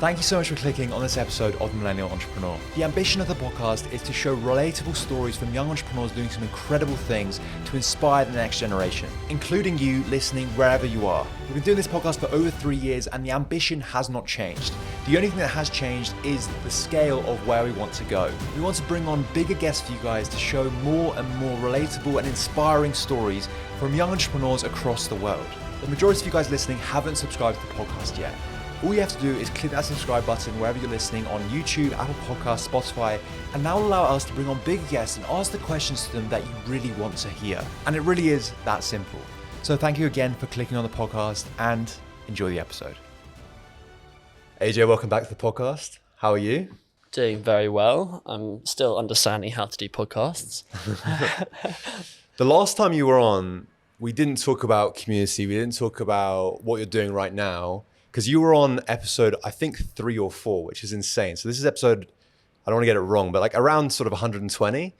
Thank you so much for clicking on this episode of The Millennial Entrepreneur. The ambition of the podcast is to show relatable stories from young entrepreneurs doing some incredible things to inspire the next generation, including you listening wherever you are. We've been doing this podcast for over 3 years and the ambition has not changed. The only thing that has changed is the scale of where we want to go. We want to bring on bigger guests for you guys to show more and more relatable and inspiring stories from young entrepreneurs across the world. The majority of you guys listening haven't subscribed to the podcast yet. All you have to do is click that subscribe button wherever you're listening on YouTube, Apple Podcasts, Spotify, and that will allow us to bring on big guests and ask the questions to them that you really want to hear. And it really is that simple. So thank you again for clicking on the podcast and enjoy the episode. AJ, welcome back to the podcast. How are you? Doing very well. I'm still understanding how to do podcasts. The last time you were on, we didn't talk about community. We didn't talk about what you're doing right now. Because you were on episode, I think 3 or 4, which is insane. So this is episode, I don't want to get it wrong, but like around sort of 120.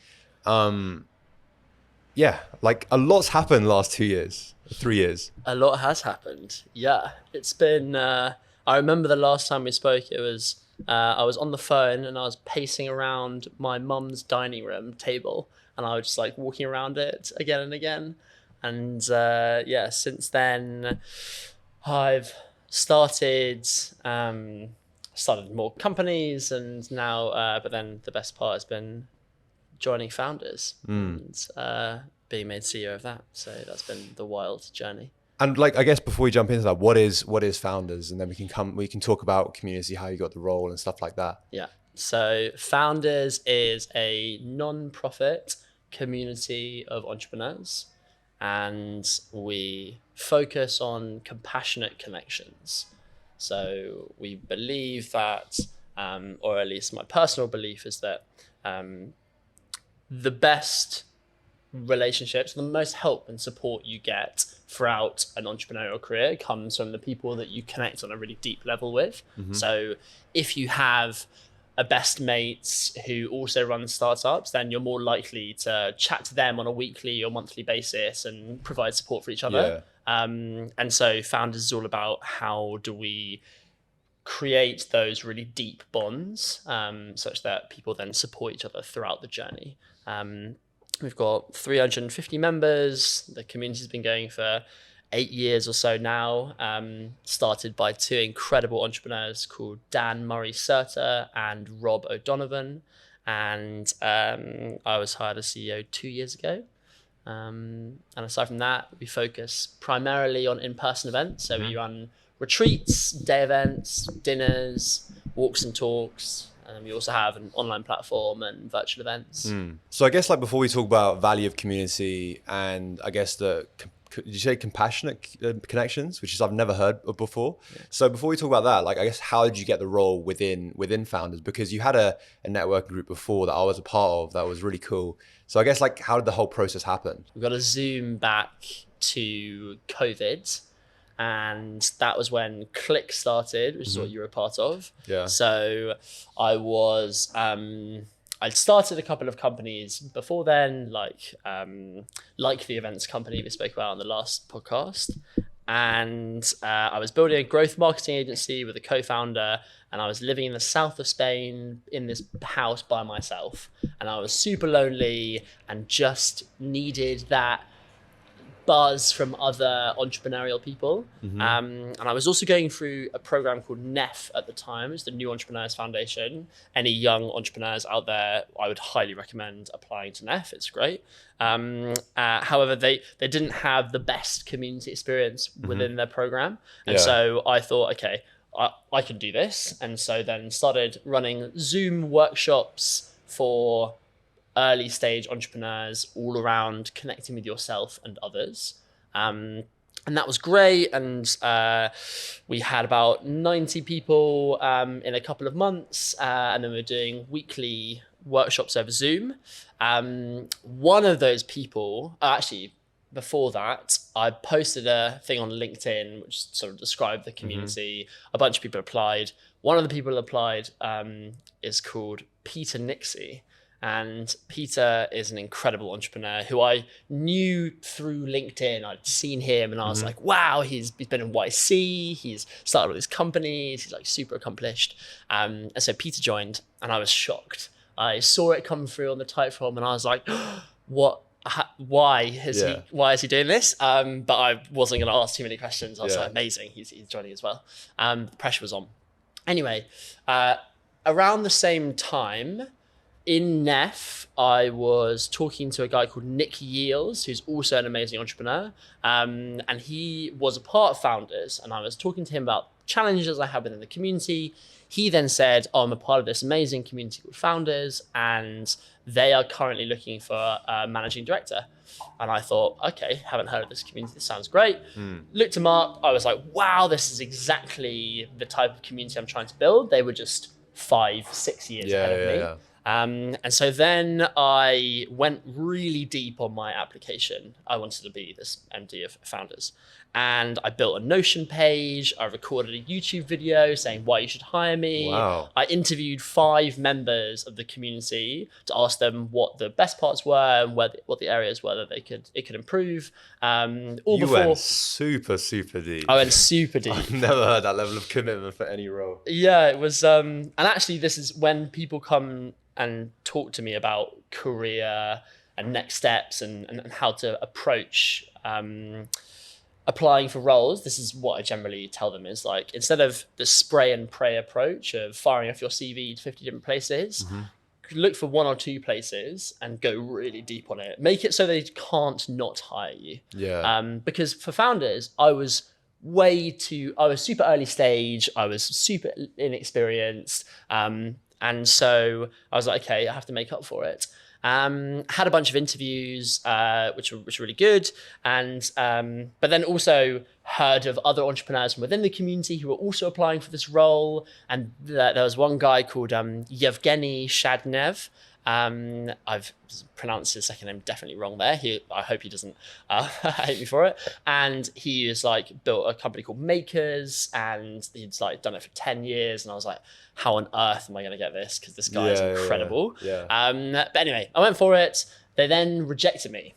Yeah, like a lot's happened last 2 years, 3 years. A lot has happened. Yeah, it's been, I remember the last time we spoke, it was, I was on the phone and I was pacing around my mum's dining room table and I was just like walking around it again and again. And yeah, since then I've started more companies and now but then the best part has been joining Foundrs and being made CEO of that, so that's been the wild journey. And like, I guess before we jump into that, what is Foundrs, and then we can talk about community, how you got the role and stuff like that. Yeah, so Foundrs is a non-profit community of entrepreneurs, and we focus on compassionate connections. So we believe that, or at least my personal belief is that the best relationships, the most help and support you get throughout an entrepreneurial career comes from the people that you connect on a really deep level with. Mm-hmm. So if you have a best mates who also run startups, then you're more likely to chat to them on a weekly or monthly basis and provide support for each other. Yeah. And so Foundrs is all about how do we create those really deep bonds such that people then support each other throughout the journey. We've got 350 members. The community's been going for 8 years or so now, started by 2 incredible entrepreneurs called Dan Murray-Serter and Rob O'Donovan. And I was hired as CEO 2 years ago. And aside from that, we focus primarily on in-person events. So we run retreats, day events, dinners, walks and talks. And we also have an online platform and virtual events. So I guess like before we talk about value of community and I guess did you say compassionate connections, which is I've never heard of before. Yeah. So before we talk about that, like I guess how did you get the role within Foundrs? Because you had a networking group before that I was a part of that was really cool. So I guess like how did the whole process happen? We've got to zoom back to COVID, and that was when Click started, which is what you were a part of. Yeah. So I'd started a couple of companies before then, like the events company we spoke about on the last podcast. And I was building a growth marketing agency with a co-founder, and I was living in the south of Spain in this house by myself. And I was super lonely and just needed that buzz from other entrepreneurial people. And I was also going through a program called NEF at the time. It's the New Entrepreneurs Foundation. Any young entrepreneurs out there, I would highly recommend applying to NEF. It's great. However, they didn't have the best community experience within their program. And so I thought, okay, I can do this. And so then started running Zoom workshops for early stage entrepreneurs all around connecting with yourself and others. And that was great. And we had about 90 people in a couple of months. And then we were doing weekly workshops over Zoom. One of those people, actually, before that, I posted a thing on LinkedIn, which sort of described the community. A bunch of people applied. One of the people who applied is called Peter Nixie. And Peter is an incredible entrepreneur who I knew through LinkedIn. I'd seen him and I was like, wow, he's been in YC, he's started all these companies, he's like super accomplished. And so Peter joined and I was shocked. I saw it come through on the Typeform and I was like, what? Why is he doing this? But I wasn't going to ask too many questions. I was like, amazing, he's joining as well. The pressure was on. Anyway, around the same time, in NEF, I was talking to a guy called Nick Yields, who's also an amazing entrepreneur. And he was a part of Foundrs. And I was talking to him about challenges I had within the community. He then said, oh, I'm a part of this amazing community called Foundrs, and they are currently looking for a managing director. And I thought, okay, haven't heard of this community. This sounds great. Looked him up. I was like, wow, this is exactly the type of community I'm trying to build. They were just 5-6 years ahead of me. And so then I went really deep on my application. I wanted to be this MD of Foundrs. And I built a Notion page. I recorded a YouTube video saying why you should hire me. Wow. I interviewed 5 members of the community to ask them what the best parts were and what the areas were that it could improve. You went super deep. I went super deep. I've never heard that level of commitment for any role. Yeah, it was. And actually, this is when people come and talk to me about career and next steps and how to approach applying for roles. This is what I generally tell them is like, instead of the spray and pray approach of firing off your CV to 50 different places, look for 1 or 2 places and go really deep on it. Make it so they can't not hire you. Yeah. Because for Foundrs, I was super early stage. I was super inexperienced. And so I was like, okay, I have to make up for it. Had a bunch of interviews, which were really good. And, but then also heard of other entrepreneurs from within the community who were also applying for this role. And there was one guy called Yevgeny Shadnev. I've pronounced his second name definitely wrong there. I hope he doesn't hate me for it. And he has like built a company called Makers, and he's like done it for 10 years. And I was like, how on earth am I going to get this? Because this guy is incredible. But anyway, I went for it. They then rejected me.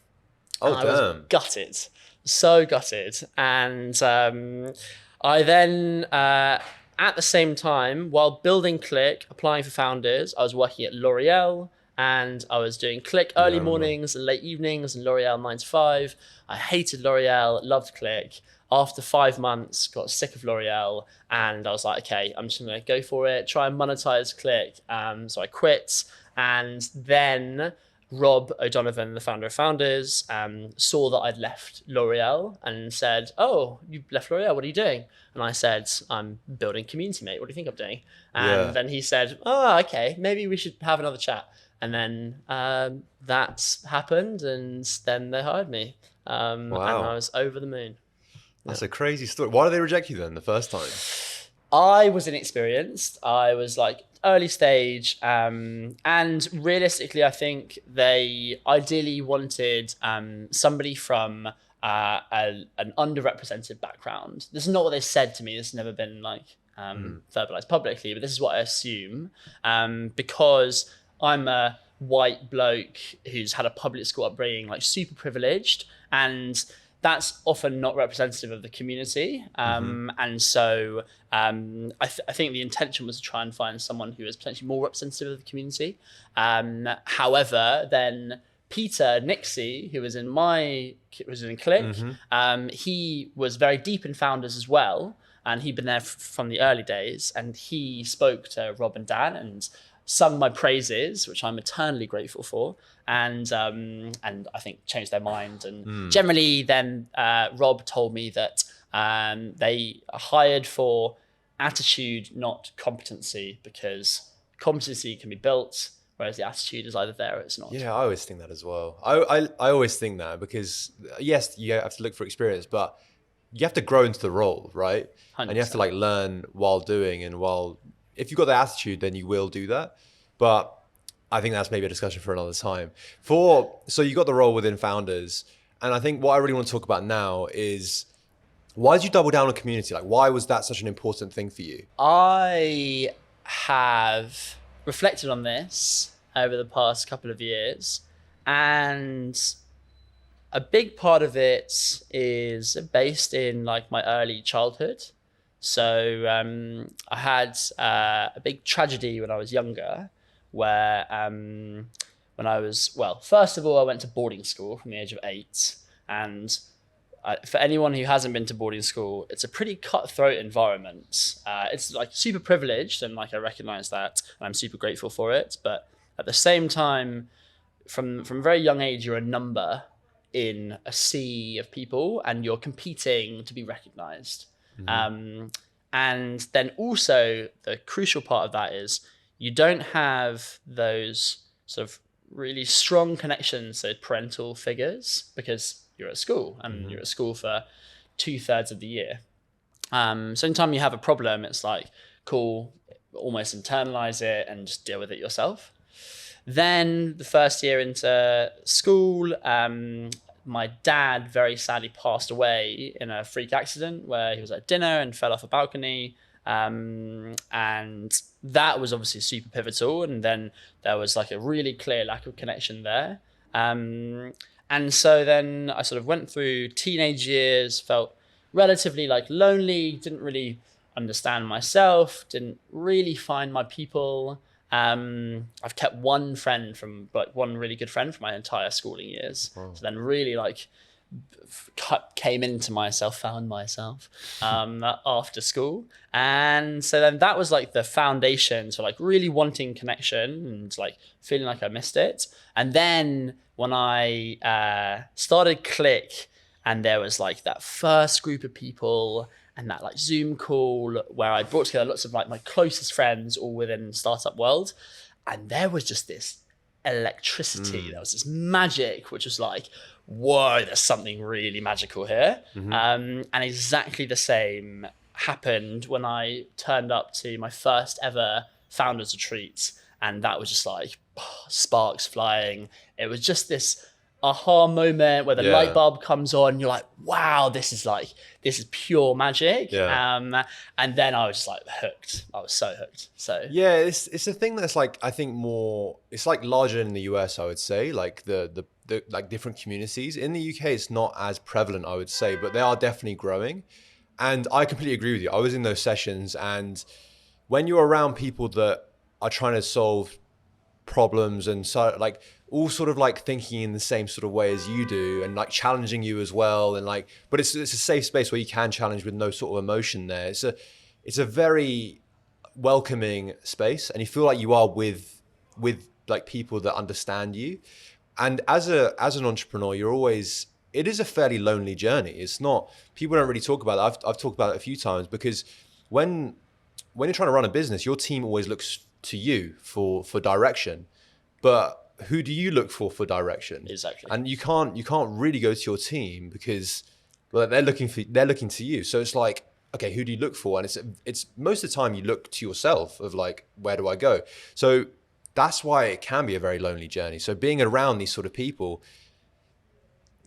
Oh, I was gutted, so gutted. And I then, at the same time, while building Click, applying for Foundrs, I was working at L'Oreal, and I was doing Click early mornings and late evenings and L'Oreal 9 to 5. I hated L'Oreal, loved Click. After 5 months, got sick of L'Oreal, and I was like, okay, I'm just gonna go for it, try and monetize Click. So I quit, and then Rob O'Donovan, the founder of Foundrs, saw that I'd left L'Oreal and said, oh, you left L'Oreal, what are you doing? And I said, I'm building Community, mate. What do you think I'm doing? And then he said, oh, okay, maybe we should have another chat. And then that's happened, and then they hired me. And I was over the moon. That's a crazy story. Why did they reject you then the first time? I was inexperienced. I was like early stage. And realistically, I think they ideally wanted somebody from an underrepresented background. This is not what they said to me. This has never been like verbalized publicly, but this is what I assume. Because I'm a white bloke who's had a public school upbringing, like super privileged, and that's often not representative of the community. And so I think the intention was to try and find someone who is potentially more representative of the community. However, then Peter Nixie, who was in Click, he was very deep in Foundrs as well. And he'd been there from the early days, and he spoke to Rob and Dan and sung my praises, which I'm eternally grateful for, and I think changed their mind. And generally then Rob told me that they hired for attitude, not competency, because competency can be built, whereas the attitude is either there or it's not. Yeah, I always think that as well. I always think that, because yes, you have to look for experience, but you have to grow into the role, right? 100%. And you have to like learn while doing, and if you've got the attitude, then you will do that. But I think that's maybe a discussion for another time. So you got the role within Foundrs, and I think what I really want to talk about now is, why did you double down on community? Like, why was that such an important thing for you? I have reflected on this, over the past couple of years. And a big part of it is based in like my early childhood. So I had a big tragedy when I was younger, where when I was, well, first of all, I went to boarding school from the age of 8. And for anyone who hasn't been to boarding school, it's a pretty cutthroat environment. It's like super privileged, and like I recognize that, and I'm super grateful for it. But at the same time, from a very young age, you're a number in a sea of people, and you're competing to be recognized. And then also the crucial part of that is you don't have those sort of really strong connections to parental figures, because you're at school and you're at school for 2/3 of the year. So anytime you have a problem, it's like, cool, almost internalize it and just deal with it yourself. Then the first year into school, my dad very sadly passed away in a freak accident where he was at dinner and fell off a balcony. And that was obviously super pivotal. And then there was like a really clear lack of connection there. And so then I sort of went through teenage years, felt relatively like lonely, didn't really understand myself, didn't really find my people. I've kept one really good friend from my entire schooling years. Wow. So then really like came into myself, found myself after school. And so then that was like the foundation. So like really wanting connection and like feeling like I missed it. And then when I started Click, and there was like that first group of people and that like Zoom call where I brought together lots of like my closest friends all within startup world. And there was just this electricity. There was this magic, which was like, whoa, there's something really magical here. And exactly the same happened when I turned up to my first ever Foundrs retreat. And that was just like sparks flying. It was just this aha moment where the light bulb comes on. You're like, wow, this is pure magic. And then I was just like hooked. I was so hooked. So yeah, it's a thing that's like, I think more, it's like larger in the US, I would say, like the like different communities. In the UK, it's not as prevalent, I would say, but they are definitely growing. And I completely agree with you. I was in those sessions, and when you're around people that are trying to solve problems and so like all sort of like thinking in the same sort of way as you do, and like challenging you as well, and like, but it's a safe space where you can challenge with no sort of emotion there. It's a very welcoming space, and you feel like you are with like people that understand you. And as an entrepreneur, it is a fairly lonely journey. It's not, people don't really talk about that. I've talked about it a few times, because when you're trying to run a business, your team always looks to you for direction, but who do you look for direction? Exactly. And you can't really go to your team because, well, they're looking to you. So it's like, okay, who do you look for? And it's most of the time you look to yourself of like, where do I go? So that's why it can be a very lonely journey. So being around these sort of people,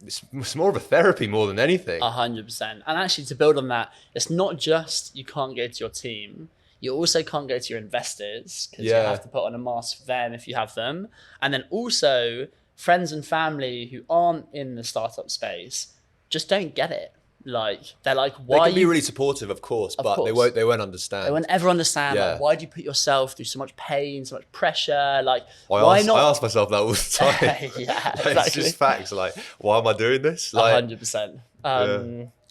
it's more of a therapy more than anything. 100%. And actually, to build on that, it's not just you can't go to your team. You also can't go to your investors, because you have to put on a mask for them if you have them. And then also friends and family who aren't in the startup space just don't get it. Like, they're like, why? They can be really supportive, of course, but they won't understand. They won't ever understand. Like, why do you put yourself through so much pain, so much pressure? Like, why not? I ask myself that all the time. Exactly. It's just facts. Like, why am I doing this? Like, 100%.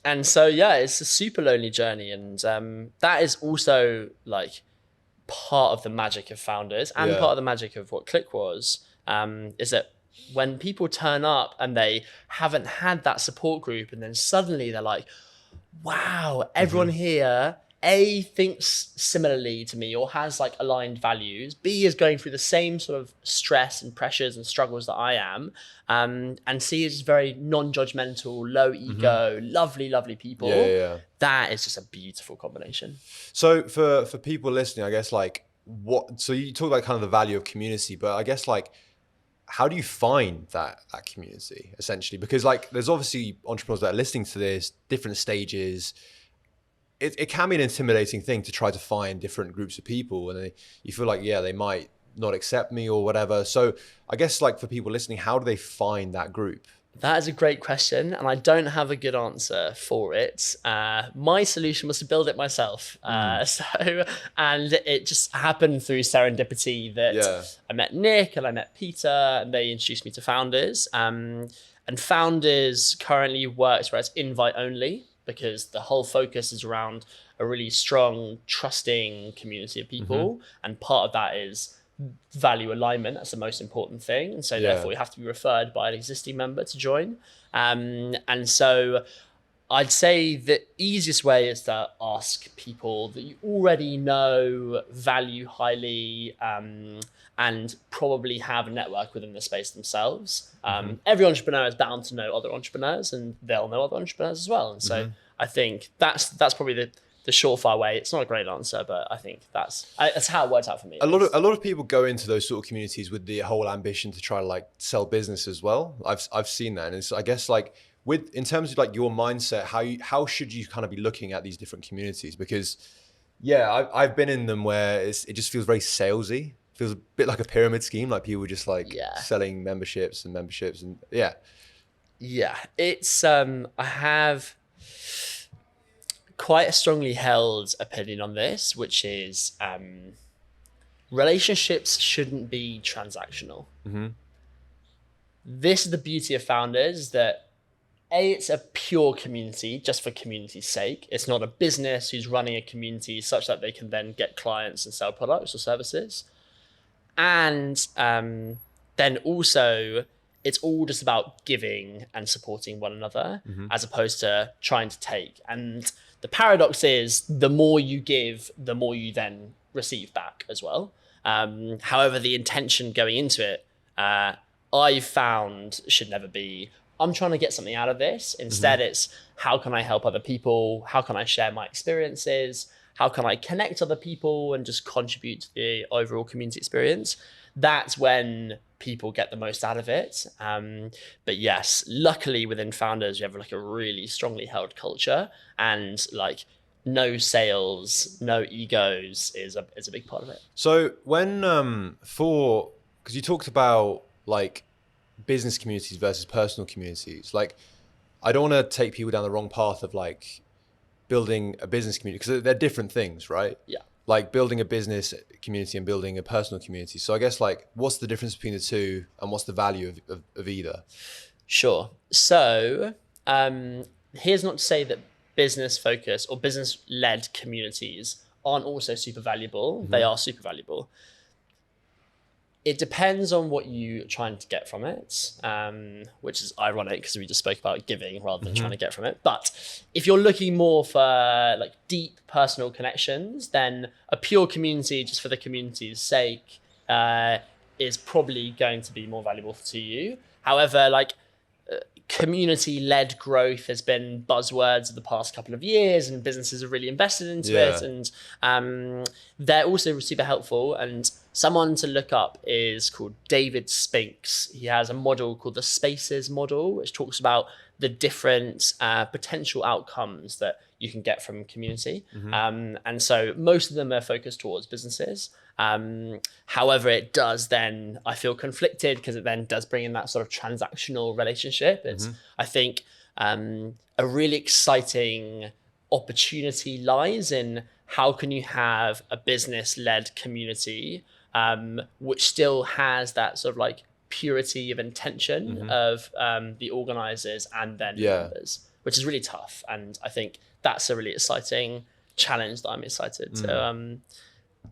And so, it's a super lonely journey. And that is also like part of the magic of Foundrs, and part of the magic of what Click was, is that when people turn up and they haven't had that support group, and then suddenly they're like, wow, everyone here, A, thinks similarly to me or has like aligned values, B, is going through the same sort of stress and pressures and struggles that I am, and C, is very non-judgmental, low ego, lovely people. That is just a beautiful combination. So for people listening, I guess like so you talk about kind of the value of community, but I guess like, how do you find that community essentially? Because like, there's obviously entrepreneurs that are listening to this, different stages. It can be an intimidating thing to try to find different groups of people, and you feel like, they might not accept me or whatever. So I guess like for people listening, how do they find that group? That is a great question, and I don't have a good answer for it. My solution was to build it myself. And it just happened through serendipity that I met Nick and I met Peter, and they introduced me to Foundrs. And Foundrs currently works where it's invite only, because the whole focus is around a really strong, trusting community of people. And part of that is value alignment. That's the most important thing. And so therefore you have to be referred by an existing member to join. And so I'd say the easiest way is to ask people that you already know, value highly, and probably have a network within the space themselves. Every entrepreneur is bound to know other entrepreneurs, and they'll know other entrepreneurs as well. And so I think that's probably the surefire way. It's not a great answer, but I think that's how it worked out for me. A lot of people go into those sort of communities with the whole ambition to try to like sell business as well. I've seen that, and it's, I guess, like in terms of like your mindset, how should you kind of be looking at these different communities? Because I've been in them where it just feels very salesy. It feels a bit like a pyramid scheme, like people just like selling memberships and it's I have quite a strongly held opinion on this, which is relationships shouldn't be transactional. This is the beauty of Foundrs, that it's a pure community just for community's sake. It's not a business who's running a community such that they can then get clients and sell products or services. And then also it's all just about giving and supporting one another, as opposed to trying to take. And the paradox is the more you give, the more you then receive back as well. However, the intention going into it, I've found should never be, I'm trying to get something out of this. Instead, it's how can I help other people? How can I share my experiences? How can I connect other people and just contribute to the overall community experience? That's when people get the most out of it. But yes, luckily within Foundrs, we have like a really strongly held culture, and like no sales, no egos is a big part of it. So when because you talked about like business communities versus personal communities, like I don't want to take people down the wrong path of like building a business community, because they're different things, right? Yeah. Like building a business community and building a personal community. So I guess like, what's the difference between the two, and what's the value of either? Sure. So here's not to say that business focused or business led communities aren't also super valuable. They are super valuable. It depends on what you're trying to get from it, which is ironic because we just spoke about giving rather than trying to get from it. But if you're looking more for like deep personal connections, then a pure community just for the community's sake is probably going to be more valuable to you. However, like community-led growth has been buzzwords of the past couple of years, and businesses have really invested into it, and they're also super helpful. And someone to look up is called David Spinks. He has a model called the Spaces model, which talks about the different potential outcomes that you can get from community. And so most of them are focused towards businesses. However, it does then, I feel conflicted because it then does bring in that sort of transactional relationship. It's, I think, a really exciting opportunity lies in how can you have a business-led community which still has that sort of like purity of intention of the organizers and then members, which is really tough. And I think that's a really exciting challenge that I'm excited to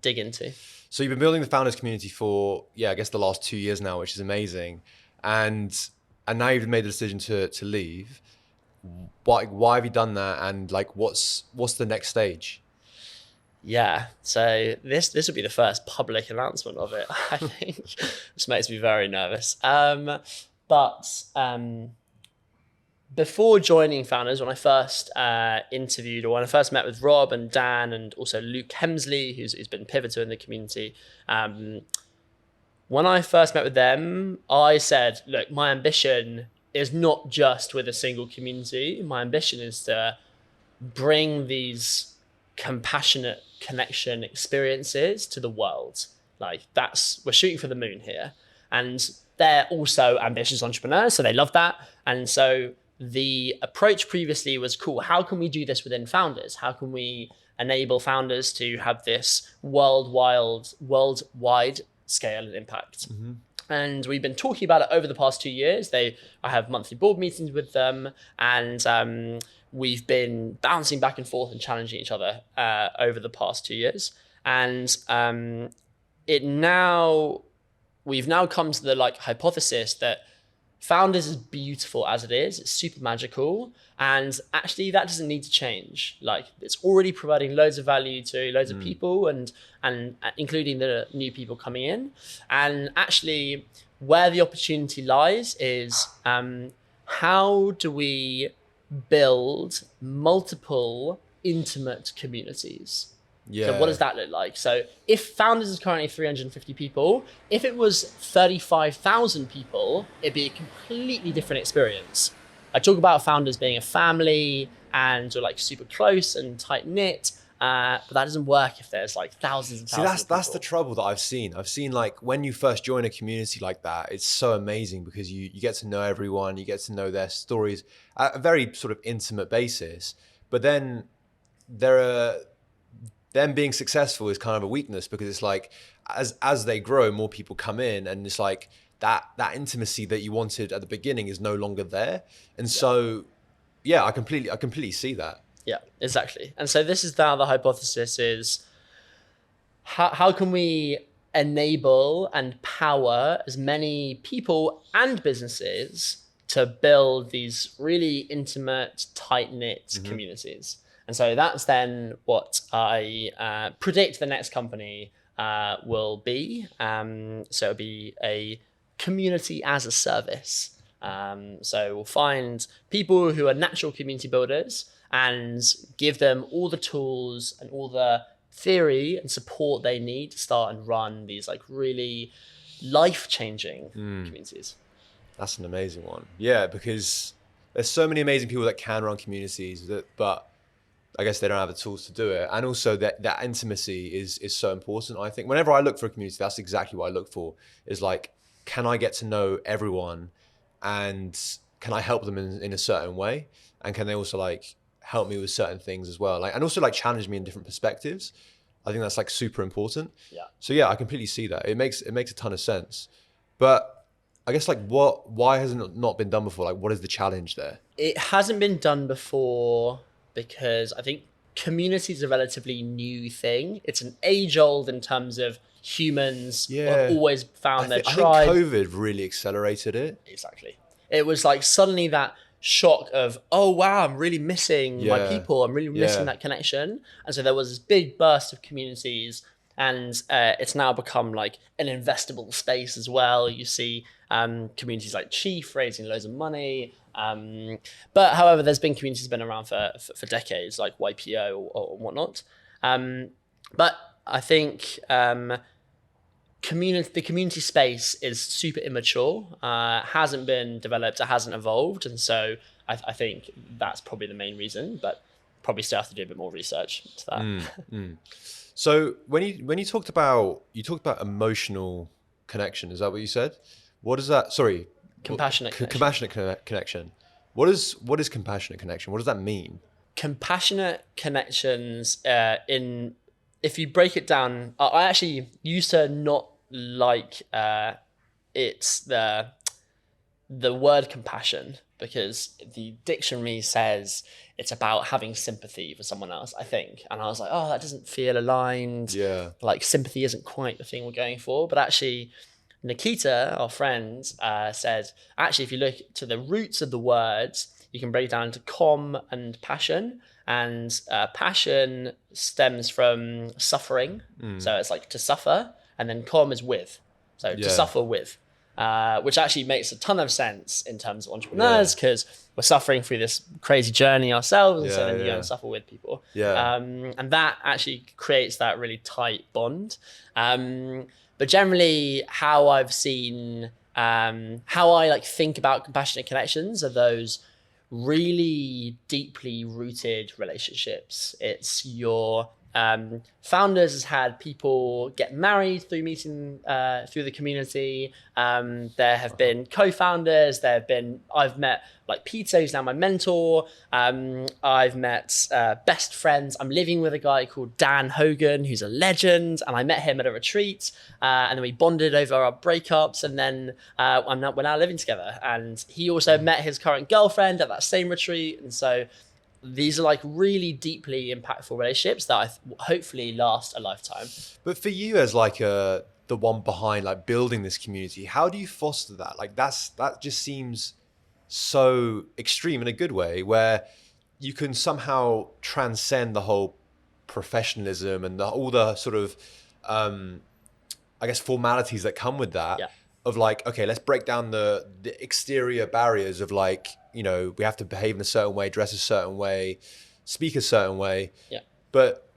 dig into. So you've been building the Foundrs community for, I guess the last 2 years now, which is amazing. And now you've made the decision to leave. Why have you done that? And like, what's the next stage? Yeah, so this would be the first public announcement of it, I think. This makes me very nervous. But before joining Foundrs, when I first interviewed, or when I first met with Rob and Dan and also Luke Hemsley, who's been pivotal in the community, when I first met with them, I said, look, my ambition is not just with a single community. My ambition is to bring these compassionate connection experiences to the world. Like we're shooting for the moon here. And they're also ambitious entrepreneurs, so they love that. And so the approach previously was, cool, how can we do this within Foundrs? How can we enable founders to have this worldwide scale and impact? And we've been talking about it over the past 2 years. I have monthly board meetings with them, and we've been bouncing back and forth and challenging each other over the past 2 years. And we've now come to the hypothesis that Foundrs is beautiful as it is. It's super magical. And actually that doesn't need to change. Like, it's already providing loads of value to loads of people and including the new people coming in. And actually where the opportunity lies is how do we build multiple intimate communities? Yeah. So what does that look like? So if Foundrs is currently 350 people, if it was 35,000 people, it'd be a completely different experience. I talk about Foundrs being a family and you're super close and tight knit, but that doesn't work if there's thousands and thousands of that's people. the trouble that I've seen. I've seen when you first join a community like that, it's so amazing because you get to know everyone, you get to know their stories at a very sort of intimate basis. But then them being successful is kind of a weakness because it's as they grow, more people come in, and it's that intimacy that you wanted at the beginning is no longer there. And so, I completely see that. Yeah, exactly. And so this is now the hypothesis is how can we enable and power as many people and businesses to build these really intimate, tight-knit communities. And so that's then what I predict the next company will be. So it'll be a community as a service. So we'll find people who are natural community builders and give them all the tools and all the theory and support they need to start and run these really life-changing communities. That's an amazing one. Yeah, because there's so many amazing people that can run communities, but I guess they don't have the tools to do it. And also that intimacy is so important. I think whenever I look for a community, that's exactly what I look for, is can I get to know everyone and can I help them in a certain way? And can they also help me with certain things as well? And also challenge me in different perspectives. I think that's super important. Yeah. So yeah, I completely see that. It makes a ton of sense. But I guess why hasn't it not been done before? What is the challenge there? It hasn't been done before because I think community is a relatively new thing. It's an age old in terms of humans have always found their tribe. I think COVID really accelerated it. Exactly. It was suddenly that shock of, oh wow, I'm really missing my people. I'm really missing that connection. And so there was this big burst of communities, and it's now become an investable space as well. You see communities like Chief raising loads of money. But however, there's been communities been around for decades, like YPO or whatnot. But I think the community space is super immature, hasn't been developed, it hasn't evolved. And so I think that's probably the main reason, but probably still have to do a bit more research to that. So when you talked about emotional connection, is that what you said? What is that? Sorry. Compassionate connection. Compassionate connection. What is compassionate connection? What does that mean? Compassionate connections, if you break it down, I actually used to not like it's the word compassion, because the dictionary says it's about having sympathy for someone else, I think. And I was like, oh, that doesn't feel aligned. Yeah. Sympathy isn't quite the thing we're going for. But actually, Nikita, our friend, said, actually, if you look to the roots of the words, you can break it down into com and passion. And passion stems from suffering. So it's to suffer. And then com is with. So to suffer with. Which actually makes a ton of sense in terms of entrepreneurs, because we're suffering through this crazy journey ourselves. And so then you go and suffer with people. Yeah. And that actually creates that really tight bond. But generally, how I've seen, how I think about compassionate connections are those really deeply rooted relationships. It's you're Foundrs has had people get married through meeting through the community. There have been co-founders. I've met like Peter, who's now my mentor. I've met best friends. I'm living with a guy called Dan Hogan, who's a legend, and I met him at a retreat, and then we bonded over our breakups, and then we're now living together. And he also met his current girlfriend at that same retreat, and so these are like really deeply impactful relationships that hopefully last a lifetime. But for you as like the one behind like building this community, how do you foster that? Like that just seems so extreme in a good way, where you can somehow transcend the whole professionalism and all the sort of, I guess, formalities that come with that. Yeah. Of like, okay, let's break down the exterior barriers of like, you know, we have to behave in a certain way, dress a certain way, speak a certain way. Yeah. But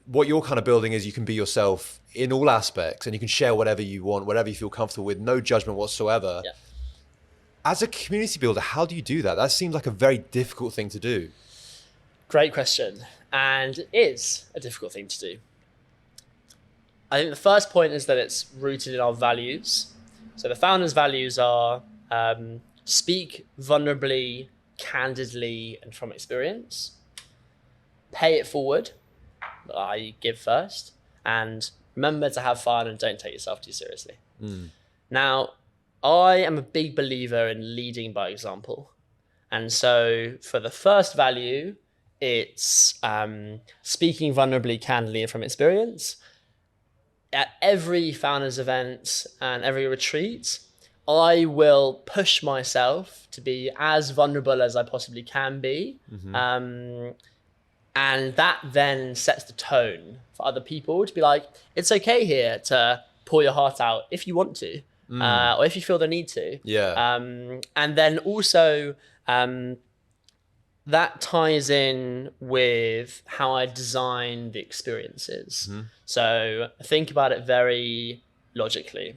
what you're kind of building is you can be yourself in all aspects, and you can share whatever you want, whatever you feel comfortable with, no judgment whatsoever. Yeah. As a community builder, how do you do that? That seems like a very difficult thing to do. Great question. And it is a difficult thing to do. I think the first point is that it's rooted in our values. So the Foundrs' values are speak vulnerably, candidly, and from experience. Pay it forward, I give first, and remember to have fun and don't take yourself too seriously. Now, I am a big believer in leading by example. And so for the first value, it's speaking vulnerably, candidly, and from experience. At every Founders event and every retreat, I will push myself to be as vulnerable as I possibly can be. And that then sets the tone for other people to be like, it's okay here to pour your heart out if you want to, or if you feel the need to. Yeah. And then also, that ties in with how I design the experiences. So think about it very logically.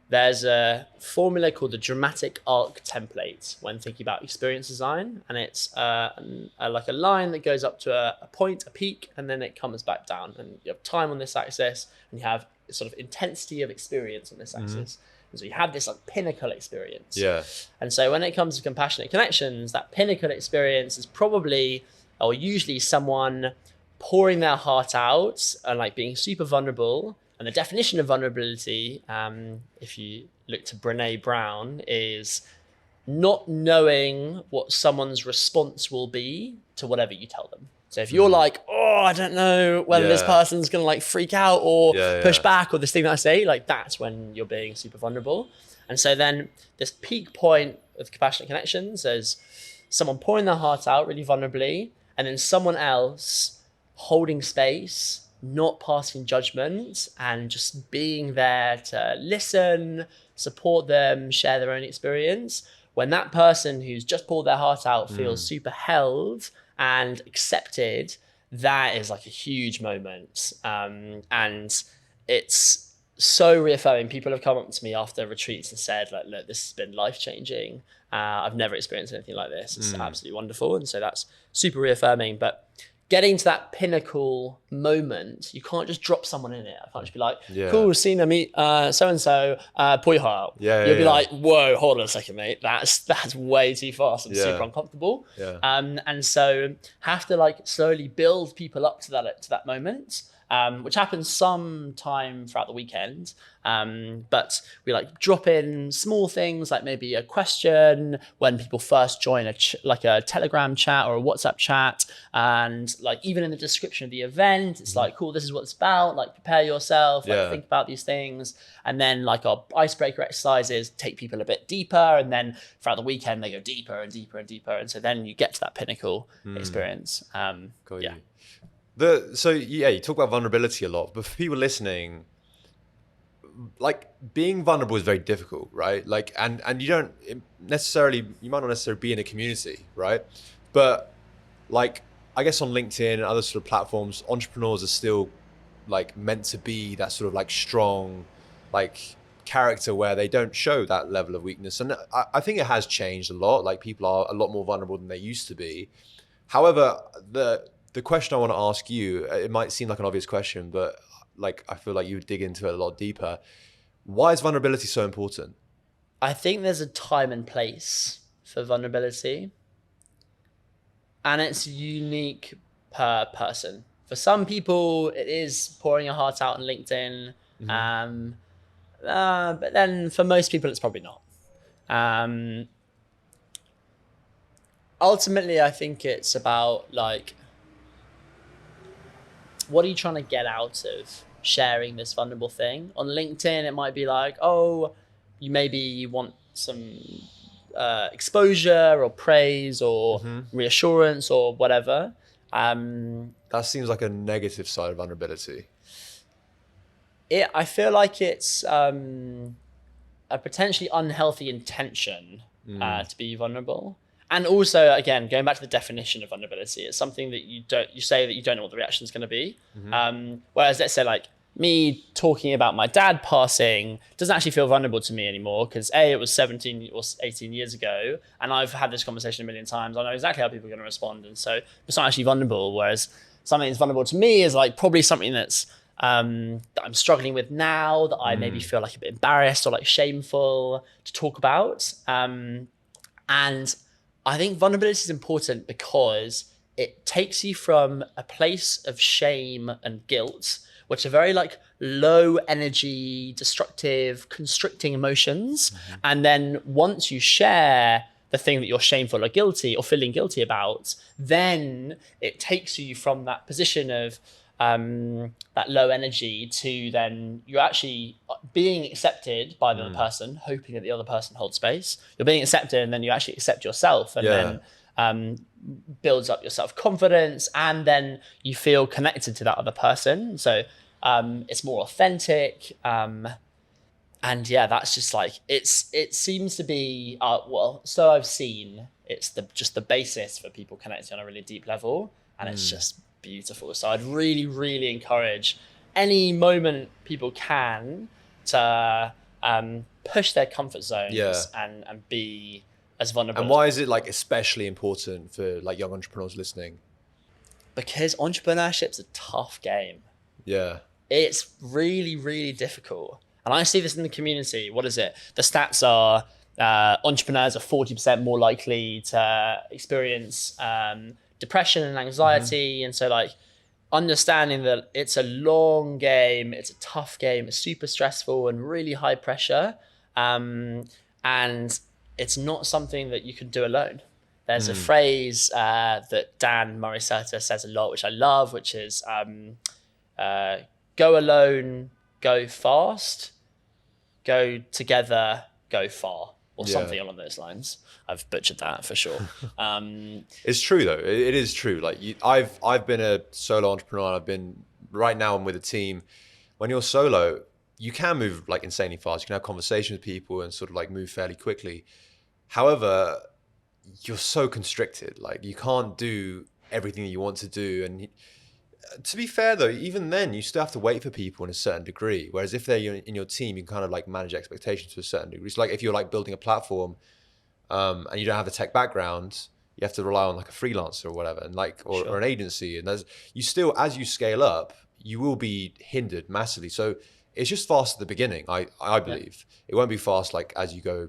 There's a formula called the dramatic arc template when thinking about experience design. And it's like a line that goes up to a point, a peak, and then it comes back down. And you have time on this axis, and you have sort of intensity of experience on this axis. And so you have this like pinnacle experience. Yeah. And so when it comes to compassionate connections, that pinnacle experience is probably, or usually, someone pouring their heart out and like being super vulnerable. And the definition of vulnerability, if you look to Brené Brown, is not knowing what someone's response will be to whatever you tell them. So if you're like, oh, I don't know whether this person's going to like freak out or push back, or this thing that I say, like that's when you're being super vulnerable. And so then this peak point of compassionate connections is someone pouring their heart out really vulnerably, and then someone else holding space, not passing judgment, and just being there to listen, support them, share their own experience. When that person who's just poured their heart out feels super held and accepted, that is like a huge moment. And it's so reaffirming. People have come up to me after retreats and said, like, look, this has been life-changing. I've never experienced anything like this. It's absolutely wonderful. And so that's super reaffirming. But getting to that pinnacle moment, you can't just drop someone in it. I can't just be like, cool, seen meet so-and-so, pour your heart out. You'll be like, whoa, hold on a second, mate. That's way too fast. I'm super uncomfortable. And so have to like slowly build people up to that moment. Which happens sometime throughout the weekend. But we like drop in small things like maybe a question when people first join like a Telegram chat or a WhatsApp chat. And like even in the description of the event, it's like, cool, this is what it's about. Like prepare yourself, like think about these things. And then like our icebreaker exercises take people a bit deeper. And then throughout the weekend, they go deeper and deeper and deeper. And so then you get to that pinnacle experience. Got you. You talk about vulnerability a lot, but for people listening, like being vulnerable is very difficult, right? Like, and you don't necessarily, you might not necessarily be in a community, right? But like, I guess on LinkedIn and other sort of platforms, entrepreneurs are still like meant to be that sort of like strong, like character where they don't show that level of weakness. And I think it has changed a lot. Like people are a lot more vulnerable than they used to be. However, the question I want to ask you, it might seem like an obvious question, but like I feel like you would dig into it a lot deeper. Why is vulnerability so important? I think there's a time and place for vulnerability, and it's unique per person. For some people, it is pouring your heart out on LinkedIn, but then for most people, it's probably not. Ultimately, I think it's about like, what are you trying to get out of sharing this vulnerable thing? On LinkedIn, it might be like, oh, you want some exposure or praise or reassurance or whatever. That seems like a negative side of vulnerability. I feel like it's a potentially unhealthy intention to be vulnerable. And also, again, going back to the definition of vulnerability, it's something that you say that you don't know what the reaction is going to be. Whereas let's say like me talking about my dad passing doesn't actually feel vulnerable to me anymore, because it was 17 or 18 years ago, and I've had this conversation a million times. I know exactly how people are going to respond, and so it's not actually vulnerable. Whereas something that's vulnerable to me is like probably something that's that I'm struggling with now, that I maybe feel like a bit embarrassed or like shameful to talk about. And I think vulnerability is important because it takes you from a place of shame and guilt, which are very like low energy, destructive, constricting emotions. And then once you share the thing that you're shameful or guilty or feeling guilty about, then it takes you from that position of that low energy to then you're actually being accepted by the other person, hoping that the other person holds space. You're being accepted, and then you actually accept yourself, and then builds up your self-confidence, and then you feel connected to that other person. So it's more authentic. And yeah, that's just like, it seems to be, so I've seen it's just the basis for people connecting on a really deep level, and it's just beautiful. So I'd really, really encourage any moment people can to push their comfort zones and be as vulnerable. And why is it like especially important for like young entrepreneurs listening? Because entrepreneurship's a tough game. Yeah. It's really, really difficult. And I see this in the community. What is it? The stats are entrepreneurs are 40% more likely to experience depression and anxiety. And so like understanding that it's a long game, it's a tough game, it's super stressful and really high pressure. And it's not something that you can do alone. There's a phrase that Dan Morissette says a lot, which I love, which is go alone, go fast, go together, go far, or something along those lines. I've butchered that for sure. It's true though. It is true. Like I've been a solo entrepreneur. Right now I'm with a team. When you're solo, you can move like insanely fast. You can have conversations with people and sort of like move fairly quickly. However, you're so constricted. Like you can't do everything that you want to do. And to be fair though, even then you still have to wait for people in a certain degree. Whereas if they're in your team, you can kind of like manage expectations to a certain degree. So like if you're like building a platform and you don't have the tech background, you have to rely on like a freelancer or whatever, and like or an agency. And you still, as you scale up, you will be hindered massively. So it's just fast at the beginning. I believe it won't be fast like as you go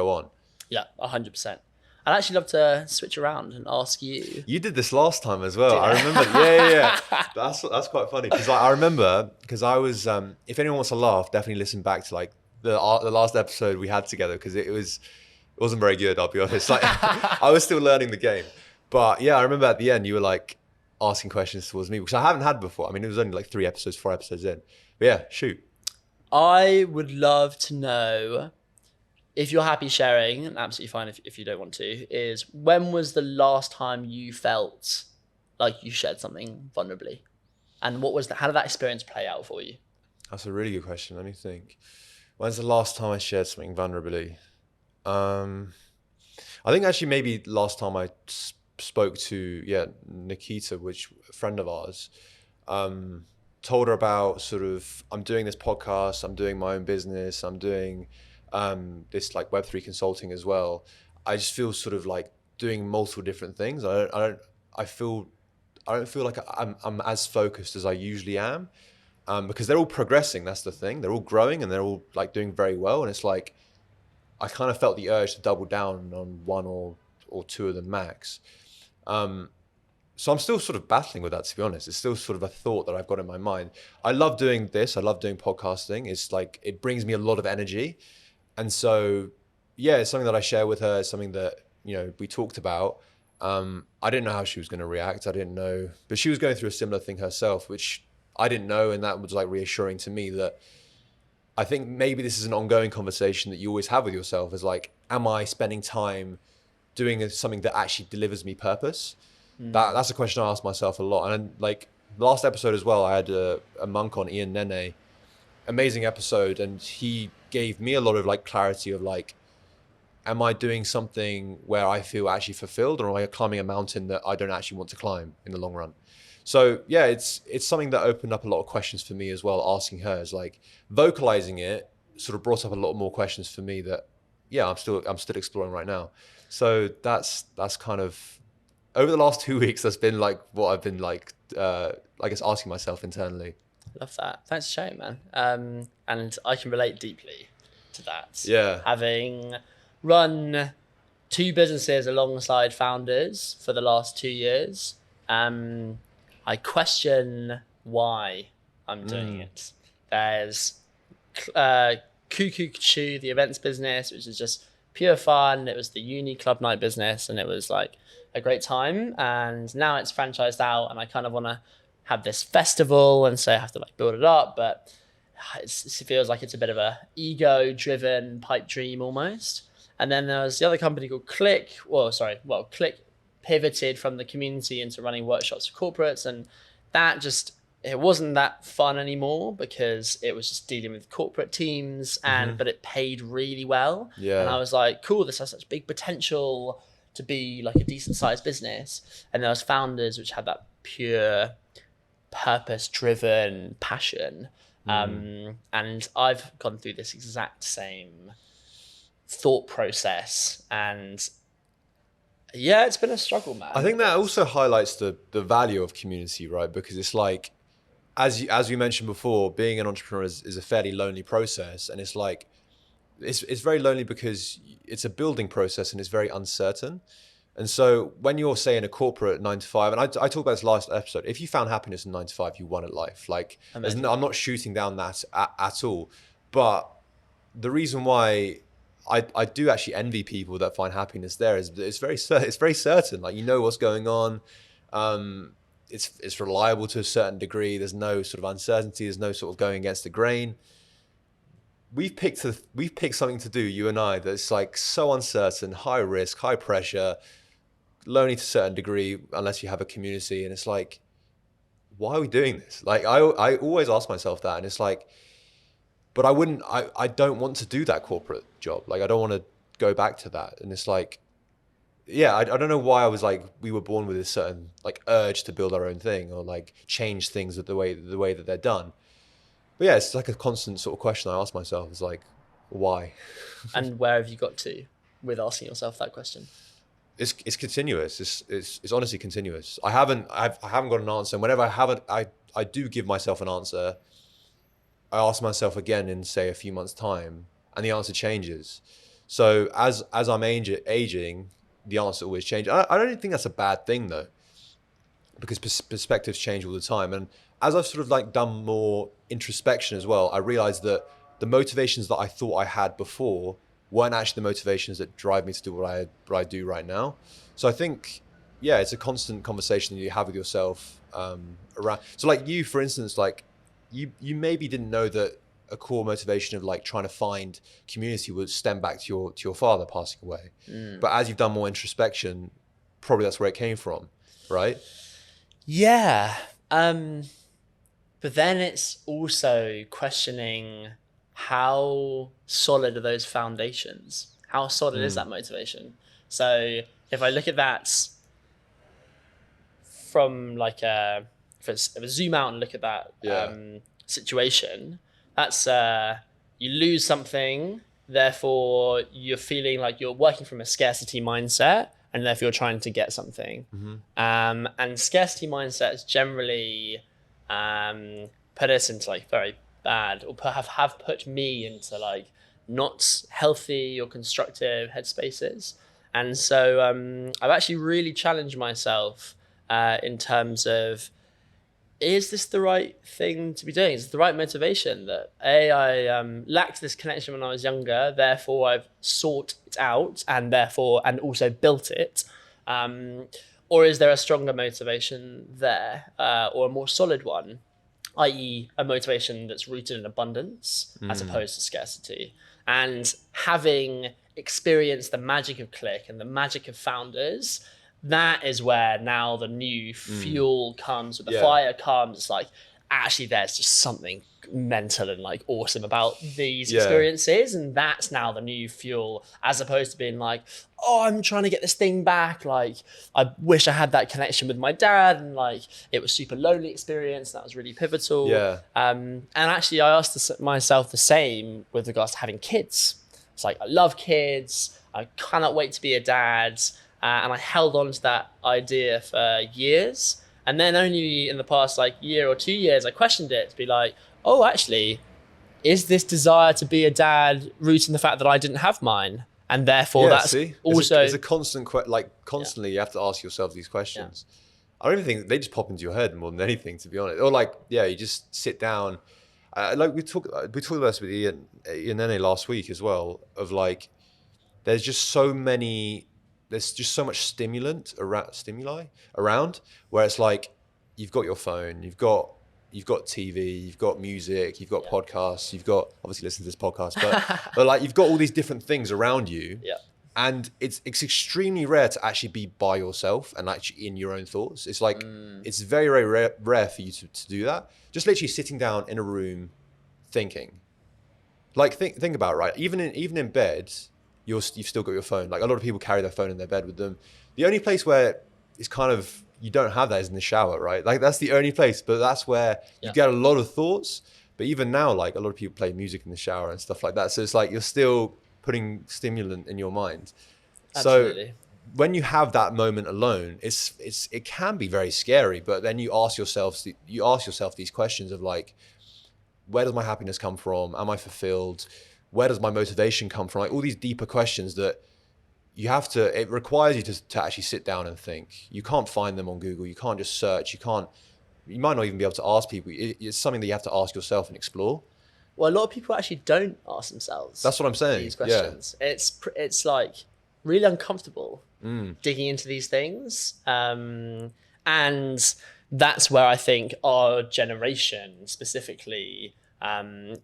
on. Yeah, 100%. I'd actually love to switch around and ask you. You did this last time as well. I remember. Yeah. That's quite funny because I remember because I was. If anyone wants to laugh, definitely listen back to like the last episode we had together because it wasn't very good. I'll be honest. Like I was still learning the game, but yeah, I remember at the end you were like asking questions towards me, which I haven't had before. I mean, it was only like 4 episodes in. But yeah, shoot. I would love to know, if you're happy sharing, and absolutely fine if you don't want to, is when was the last time you felt like you shared something vulnerably? And how did that experience play out for you? That's a really good question. Let me think. When's the last time I shared something vulnerably? I think actually maybe last time I spoke to, Nikita, which a friend of ours, told her about sort of, I'm doing this podcast, I'm doing my own business, I'm doing this like Web3 consulting as well. I just feel sort of like doing multiple different things. I feel I don't feel like I'm as focused as I usually am, because they're all progressing. That's the thing. They're all growing and they're all like doing very well. And it's like, I kind of felt the urge to double down on one or two of them max. So I'm still sort of battling with that, to be honest. It's still sort of a thought that I've got in my mind. I love doing this. I love doing podcasting. It's like, it brings me a lot of energy. And so, yeah, it's something that I share with her. It's something that, you know, we talked about. I didn't know how she was going to react. I didn't know, but she was going through a similar thing herself, which I didn't know. And that was like reassuring to me that I think maybe this is an ongoing conversation that you always have with yourself, is like, am I spending time doing something that actually delivers me purpose? That's a question I ask myself a lot. And like last episode as well, I had a monk on, Ian Nene, amazing episode. And he gave me a lot of like clarity of like, am I doing something where I feel actually fulfilled, or am I climbing a mountain that I don't actually want to climb in the long run? So yeah, it's something that opened up a lot of questions for me as well. Asking her, is like, vocalizing it sort of brought up a lot more questions for me that, yeah, I'm still exploring right now. So that's kind of, over the last 2 weeks, that's been like what I've been like, I guess, asking myself internally. Love that. Thanks for sharing, man. And I can relate deeply to that. Yeah. Having run 2 businesses alongside Foundrs for the last 2 years, I question why I'm doing it. There's Cuckoo Chew, the events business, which is just pure fun. It was the uni club night business, and it was like a great time. And now it's franchised out, and I kind of want to have this festival, and so I have to like build it up. But it feels like it's a bit of a ego-driven pipe dream almost. And then there's the other company called Click. Click pivoted from the community into running workshops for corporates, and it wasn't that fun anymore because it was just dealing with corporate teams, but it paid really well. Yeah. And I was like, cool, this has such big potential to be like a decent sized business. And there was Foundrs, which had that pure purpose driven passion. And I've gone through this exact same thought process, and yeah, it's been a struggle, man. I think that also highlights the value of community, right? Because it's like, as we mentioned before, being an entrepreneur is a fairly lonely process, and it's like, it's very lonely because it's a building process and it's very uncertain. And so when you're, say, in a corporate 9 to 5, and I talked about this last episode, if you found happiness in 9 to 5, you won at life. Like, I'm not shooting down that at all, but the reason why I do actually envy people that find happiness there is it's very certain. Like, you know what's going on. It's reliable to a certain degree. There's no sort of uncertainty. There's no sort of going against the grain. We've picked something to do, you and I, that's like so uncertain, high risk, high pressure, lonely to a certain degree, unless you have a community. And it's like, why are we doing this? Like, I always ask myself that, and it's like, but I don't want to do that corporate job. Like, I don't want to go back to that. And it's like, yeah, I don't know why I was like, we were born with this certain like urge to build our own thing, or like change things the way that they're done. But yeah, it's like a constant sort of question I ask myself, is like, why? And where have you got to with asking yourself that question? It's continuous. It's honestly continuous. I haven't got an answer. And whenever I do give myself an answer, I ask myself again in, say, a few months' time, and the answer changes. So as I'm aging, the answer always changes. I don't think that's a bad thing, though, because perspectives change all the time. And as I've sort of like done more introspection as well, I realized that the motivations that I thought I had before weren't actually the motivations that drive me to do what I do right now. So I think, yeah, it's a constant conversation that you have with yourself around. So like you, for instance, like you maybe didn't know that a core motivation of like trying to find community would stem back to your father passing away. But as you've done more introspection, probably that's where it came from, right? Yeah. But then it's also questioning, how solid are those foundations? How solid is that motivation? So if I look at that from like if I zoom out and look at that situation, that's you lose something, therefore you're feeling like you're working from a scarcity mindset, and therefore you're trying to get something. And scarcity mindsets generally put us into like very bad, or have put me into like not healthy or constructive headspaces. And so I've actually really challenged myself in terms of, is this the right thing to be doing? Is it the right motivation? That I lacked this connection when I was younger, therefore I've sought it out and also built it. Or is there a stronger motivation there, or a more solid one, i.e. a motivation that's rooted in abundance as opposed to scarcity? And having experienced the magic of Click and the magic of Foundrs, that is where now the new fuel comes, with the fire comes. It's like, actually there's just something mental and like awesome about these experiences, and that's now the new fuel, as opposed to being like, oh, I'm trying to get this thing back, like I wish I had that connection with my dad, and like it was super lonely experience, that was really pivotal. And actually I asked myself the same with regards to having kids. It's like, I love kids, I cannot wait to be a dad, and I held on to that idea for years. And then only in the past like year or 2 years, I questioned it to be like, oh, actually, is this desire to be a dad rooted in the fact that I didn't have mine? And therefore that's also... It's a constant, constantly you have to ask yourself these questions. I don't even think they just pop into your head more than anything, to be honest. Or like, you just sit down. Like we talked about this with Ian Nene last week as well, of like, there's just so much stimuli around, where it's like, you've got your phone, you've got TV, you've got music, you've got podcasts, you've got, obviously listen to this podcast, but like you've got all these different things around you. And it's extremely rare to actually be by yourself and actually in your own thoughts. It's like, it's very, very rare for you to do that. Just literally sitting down in a room thinking. Like think about it, right? Even in bed, you've still got your phone. Like a lot of people carry their phone in their bed with them. The only place where it's kind of, you don't have that is in the shower, right? Like that's the only place, but that's where you get a lot of thoughts. But even now, like a lot of people play music in the shower and stuff like that. So it's like, you're still putting stimulant in your mind. Absolutely. So when you have that moment alone, it can be very scary, but then you ask yourself these questions of like, where does my happiness come from? Am I fulfilled? Where does my motivation come from? Like all these deeper questions that it requires you to actually sit down and think. You can't find them on Google. You can't just search. You might not even be able to ask people. It's something that you have to ask yourself and explore. Well, a lot of people actually don't ask themselves. That's what I'm saying. These questions. It's like really uncomfortable digging into these things. And that's where I think our generation specifically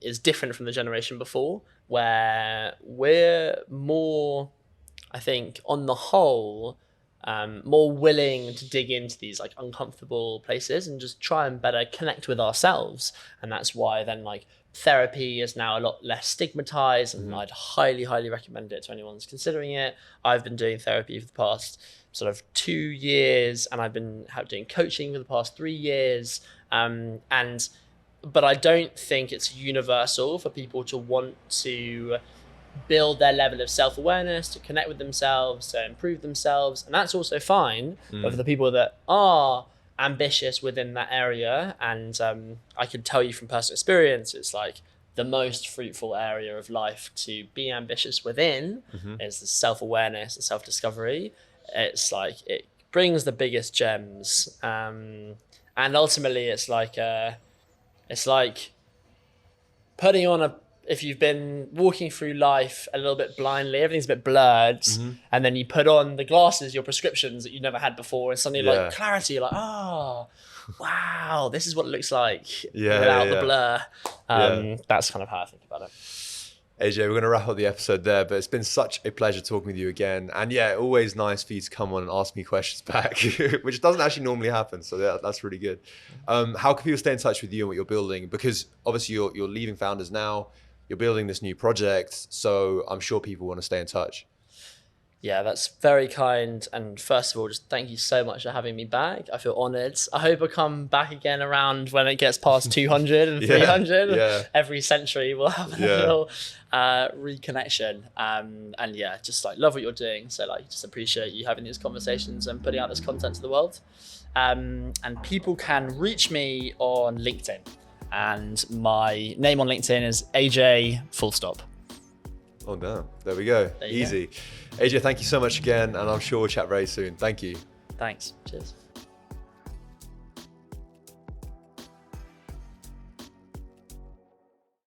is different from the generation before, where we're more, I think, on the whole, more willing to dig into these like uncomfortable places and just try and better connect with ourselves. And that's why then like therapy is now a lot less stigmatized, and I'd highly, highly recommend it to anyone who's considering it. I've been doing therapy for the past sort of 2 years, and I've been doing coaching for the past 3 years. But I don't think it's universal for people to want to build their level of self-awareness, to connect with themselves, to improve themselves. And that's also fine. But for the people that are ambitious within that area, and I can tell you from personal experience, it's like the most fruitful area of life to be ambitious within is the self-awareness and self-discovery. It's like, it brings the biggest gems. And ultimately it's like putting on if you've been walking through life a little bit blindly, everything's a bit blurred, and then you put on the glasses, your prescriptions that you never had before, and suddenly like clarity, you're like, oh, wow, this is what it looks like without the blur. That's kind of how I think about it. AJ, we're going to wrap up the episode there, but it's been such a pleasure talking with you again. And always nice for you to come on and ask me questions back, which doesn't actually normally happen. So that's really good. How can people stay in touch with you and what you're building? Because obviously you're leaving Foundrs now, you're building this new project. So I'm sure people want to stay in touch. Yeah, that's very kind. And first of all, just thank you so much for having me back. I feel honored. I hope I come back again around when it gets past 200 and 300. Yeah. Every century we'll have a little reconnection. And yeah, just like love what you're doing. So like, just appreciate you having these conversations and putting out this content to the world. And people can reach me on LinkedIn. And my name on LinkedIn is AJ full stop. Oh, damn. There we go. Easy. AJ, thank you so much again. And I'm sure we'll chat very soon. Thank you. Thanks. Cheers.